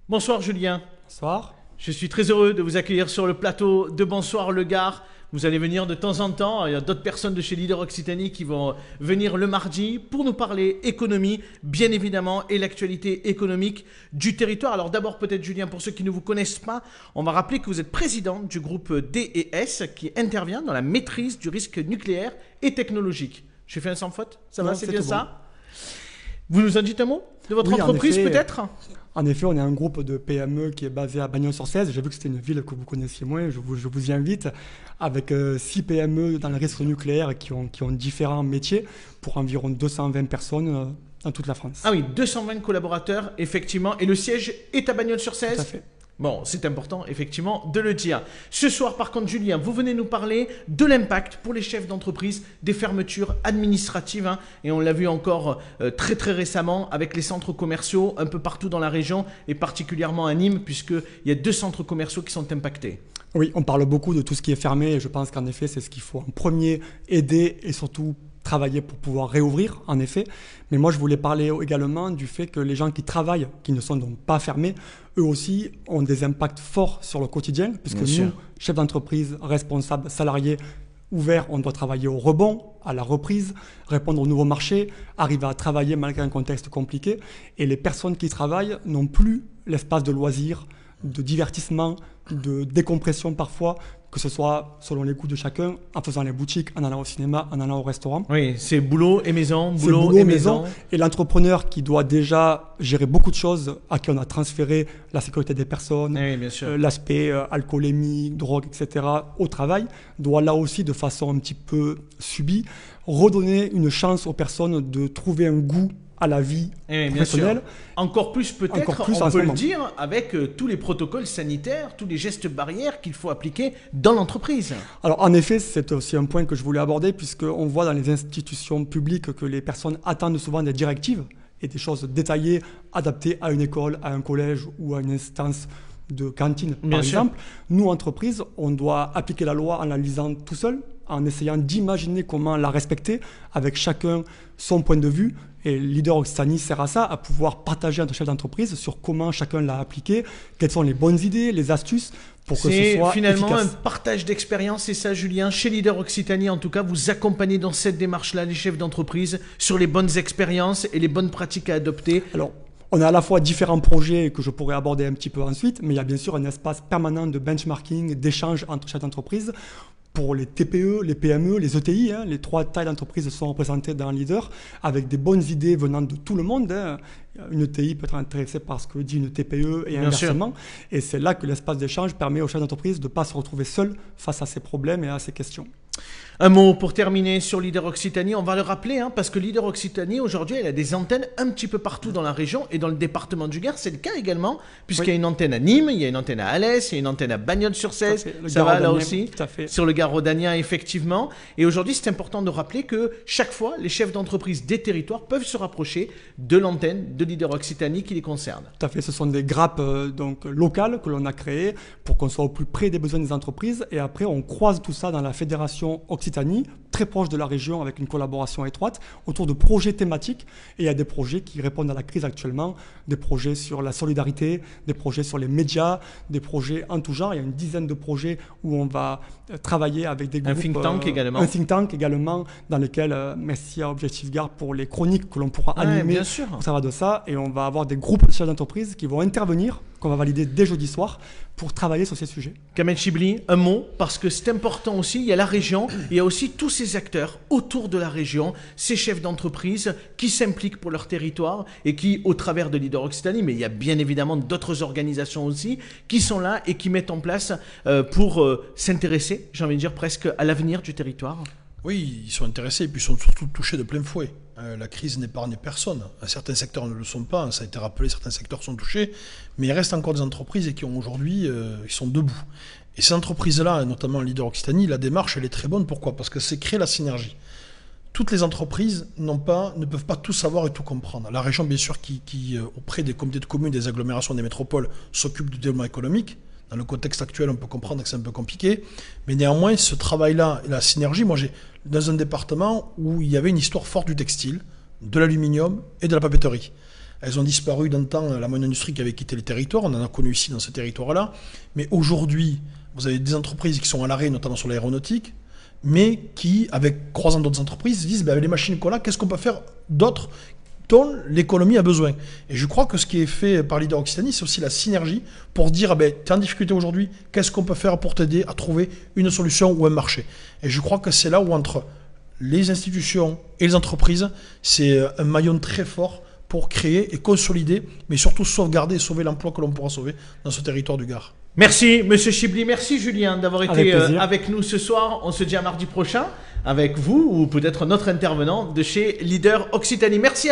Bonsoir Julien, Bonsoir. je suis très heureux de vous accueillir sur le plateau de Bonsoir le Gard. Vous allez venir de temps en temps, il y a d'autres personnes de chez Leader Occitanie qui vont venir le mardi pour nous parler économie, bien évidemment, et l'actualité économique du territoire. Alors d'abord peut-être Julien, pour ceux qui ne vous connaissent pas, on va rappeler que vous êtes président du groupe DES qui intervient dans la maîtrise du risque nucléaire et technologique. J'ai fait un sans faute? Ça va, Non, c'est c'est bien tout ça? Vous nous en dites un mot de votre Oui, en entreprise effet. peut-être? En effet, on est un groupe de PME qui est basé à Bagnols-sur-Cèze. J'ai vu que c'était une ville que vous connaissiez moins, je vous y invite, avec 6 PME dans le risque nucléaire qui ont différents métiers pour environ 220 personnes dans toute la France. Ah oui, 220 collaborateurs, effectivement. Et le siège est à Tout à Bagnols-sur-Cèze? fait. Bon, c'est important, effectivement, de le dire. Ce soir, par contre, Julien, vous venez nous parler de l'impact pour les chefs d'entreprise des fermetures administratives, hein. Et on l'a vu encore très très récemment avec les centres commerciaux un peu partout dans la région et particulièrement à Nîmes, puisqu'il y a 2 centres commerciaux qui sont impactés. Oui, on parle beaucoup de tout ce qui est fermé et je pense qu'en effet, c'est ce qu'il faut en premier aider et surtout travailler pour pouvoir réouvrir, en effet. Mais moi, je voulais parler également du fait que les gens qui travaillent, qui ne sont donc pas fermés, eux aussi ont des impacts forts sur le quotidien, puisque Bien sûr. nous, chefs d'entreprise, responsables, salariés, ouverts, on doit travailler au rebond, à la reprise, répondre aux nouveaux marchés, arriver à travailler malgré un contexte compliqué. Et les personnes qui travaillent n'ont plus l'espace de loisirs, de divertissement, de décompression parfois, que ce soit selon les goûts de chacun, en faisant les boutiques, en allant au cinéma, en allant au restaurant. Oui, c'est boulot et maison, C'est boulot, et maison. Et l'entrepreneur qui doit déjà gérer beaucoup de choses, à qui on a transféré la sécurité des personnes, Oui, bien sûr. l'aspect alcoolémie, drogue, etc., au travail, doit là aussi, de façon un petit peu subie, redonner une chance aux personnes de trouver un goût à la vie Eh bien sûr. professionnelle. Encore plus peut-être, Encore plus on en ce peut le moment. dire, avec tous les protocoles sanitaires, tous les gestes barrières qu'il faut appliquer dans l'entreprise. Alors en effet, c'est aussi un point que je voulais aborder, puisqu'on voit dans les institutions publiques que les personnes attendent souvent des directives et des choses détaillées, adaptées à une école, à un collège ou à une instance de cantine, Bien par sûr. exemple. Nous, entreprises, on doit appliquer la loi en la lisant tout seul, en essayant d'imaginer comment la respecter, avec chacun son point de vue. Et Leader Occitanie sert à ça, à pouvoir partager entre chefs d'entreprise sur comment chacun l'a appliqué, quelles sont les bonnes idées, les astuces, pour que ce C'est soit finalement efficace. un partage d'expérience, c'est ça Julien. Chez Leader Occitanie, en tout cas, vous accompagnez dans cette démarche-là les chefs d'entreprise sur les bonnes expériences et les bonnes pratiques à adopter. Alors, on a à la fois différents projets que je pourrais aborder un petit peu ensuite, mais il y a bien sûr un espace permanent de benchmarking, d'échange entre chefs d'entreprise. Pour les TPE, les PME, les ETI, hein, les 3 tailles d'entreprise sont représentées dans un leader, avec des bonnes idées venant de tout le monde, hein. Une ETI peut être intéressée par ce que dit une TPE et Bien inversement. Et c'est là que l'espace d'échange permet aux chefs d'entreprise de ne pas se retrouver seuls face à ces problèmes et à ces questions. Un mot pour terminer sur Leader Occitanie, on va le rappeler, hein, parce que Leader Occitanie, aujourd'hui, elle a des antennes un petit peu partout dans la région et dans le département du Gard, c'est le cas également, puisqu'il y a une antenne à Nîmes, il y a une antenne à Alès, il y a une antenne à Bagnols-sur-Cèze, Tout à fait. Le ça va là Gard-Rhodanien, aussi, tout à fait. sur le Gard rhodanien, effectivement. Et aujourd'hui, c'est important de rappeler que chaque fois, les chefs d'entreprise des territoires peuvent se rapprocher de l'antenne de Leader Occitanie qui les concerne. Tout à fait, ce sont des grappes donc locales que l'on a créées pour qu'on soit au plus près des besoins des entreprises. Et après, on croise tout ça dans la fédération Occitanie, très proche de la région, avec une collaboration étroite autour de projets thématiques. Et il y a des projets qui répondent à la crise actuellement, des projets sur la solidarité, des projets sur les médias, des projets en tout genre. Il y a une dizaine de projets où on va travailler avec des groupes. Un think tank également. Un think tank également, dans lequel merci à Objectif Gard pour les chroniques que l'on pourra Ouais, animer bien sûr. au travers de ça. Et on va avoir des groupes de chefs d'entreprise qui vont intervenir, qu'on va valider dès jeudi soir, pour travailler sur ces sujets. Kamel Chibli, un mot, parce que c'est important aussi, il y a la région, il y a aussi tous ces acteurs autour de la région, ces chefs d'entreprise qui s'impliquent pour leur territoire et qui, au travers de Leader Occitanie, mais il y a bien évidemment d'autres organisations aussi, qui sont là et qui mettent en place pour s'intéresser, j'ai envie de dire presque à l'avenir du territoire. Oui, ils sont intéressés et puis ils sont surtout touchés de plein fouet. La crise n'épargne personne. Certains secteurs ne le sont pas, ça a été rappelé, certains secteurs sont touchés, mais il reste encore des entreprises qui ont aujourd'hui, ils sont debout. Et ces entreprises-là, et notamment Leader Occitanie, la démarche, elle est très bonne. Pourquoi? Parce que c'est créer la synergie. Toutes les entreprises ne peuvent pas tout savoir et tout comprendre. La région, bien sûr, qui auprès des comités de communes, des agglomérations, des métropoles, s'occupe du développement économique. Dans le contexte actuel, on peut comprendre que c'est un peu compliqué. Mais néanmoins, ce travail-là, la synergie, moi, j'ai dans un département où il y avait une histoire forte du textile, de l'aluminium et de la papeterie. Elles ont disparu d'un temps, la moyenne industrie qui avait quitté les territoires. On en a connu ici dans ce territoire-là. Mais aujourd'hui, vous avez des entreprises qui sont à l'arrêt, notamment sur l'aéronautique, mais qui, avec croisant d'autres entreprises, se disent avec les machines qu'on a, qu'est-ce qu'on peut faire d'autre dont l'économie a besoin. Et je crois que ce qui est fait par Leader Occitanie, c'est aussi la synergie pour se dire, tu es en difficulté aujourd'hui, qu'est-ce qu'on peut faire pour t'aider à trouver une solution ou un marché. Et je crois que c'est là où entre les institutions et les entreprises, c'est un maillon très fort pour créer et consolider, mais surtout sauvegarder et sauver l'emploi que l'on pourra sauver dans ce territoire du Gard. Merci Monsieur Chibli, merci Julien d'avoir été plaisir. avec nous ce soir. On se dit à mardi prochain avec vous ou peut-être notre intervenant de chez Leader Occitanie. Merci à